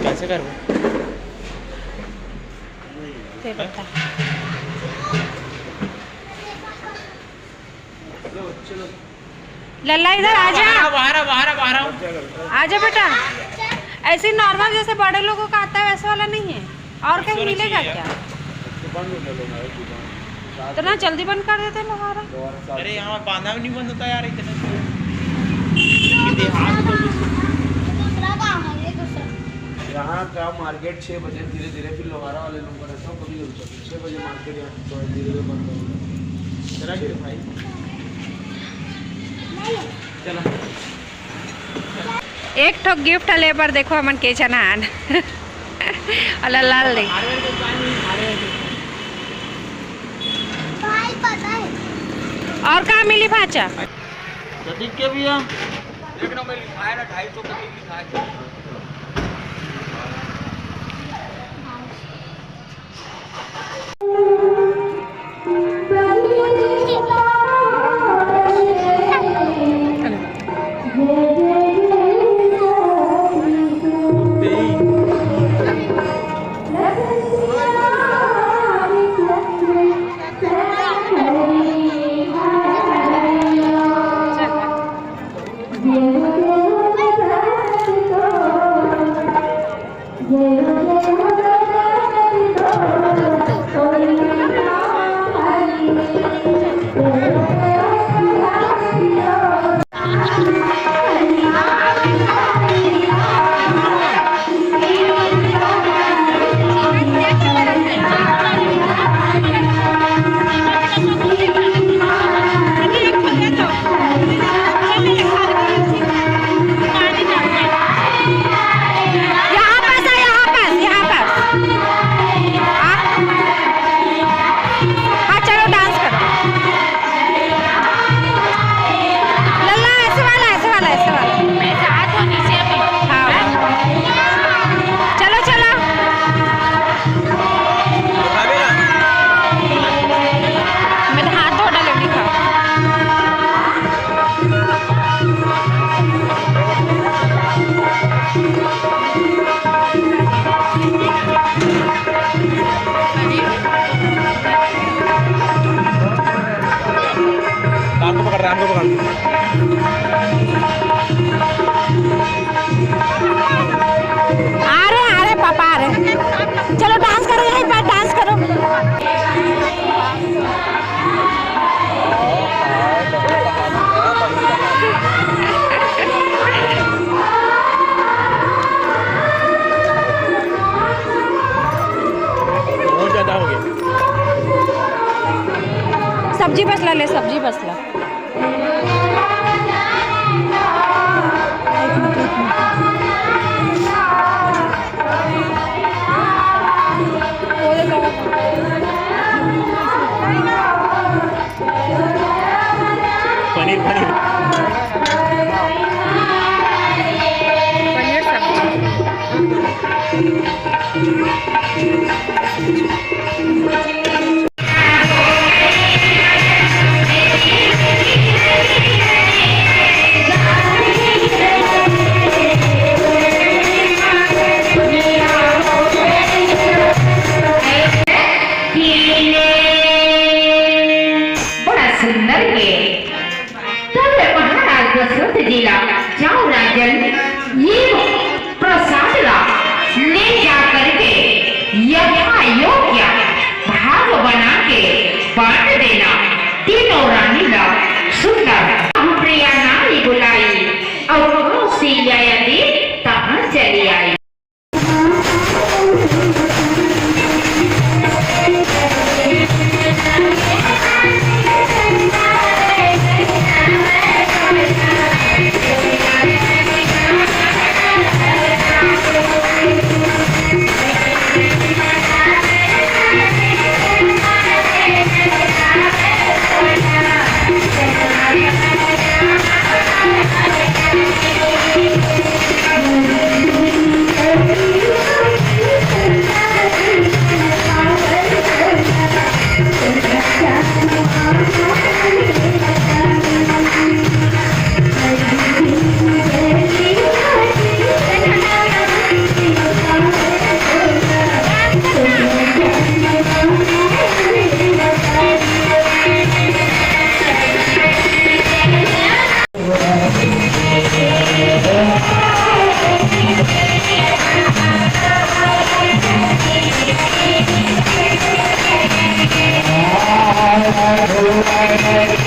कैसे कर लल्ला इधर आजा, बाहर आजा बेटा। ऐसे नॉर्मल जैसे बड़े लोगों का आता है वैसे वाला नहीं है, और कहीं मिलेगा क्या? इतना जल्दी बंद कर देते लोहारा। अरे यहाँ बांधा भी नहीं बंद होता यार इतने। यहाँ का मार्केट 6 बजे धीरे धीरे, फिर लोहारा वाले लोगों का रहता हूँ कभी कभी 6 बजे मार्केट यहाँ धीरे धीरे बंद होगा। चला कि भाई चला। एक ठो गिफ्ट ले पर देखो हमन के चनान अल्लाह लाल दे और कहाँ मिली भाचा? प्रतीक के भी है, एक नंबर लिखा है ना 250 प्रतीक लिखा है। राम को पकड़ आ रहे पापा आ रहे। चलो डांस करो, यही बात डांस करो। बहुत ज्यादा हो गया। सब्जी बसला ले, सब्जी बसला। पनीर पनीर पनीर सब्जी। प्रसाद ले जा करके यथा योग्य है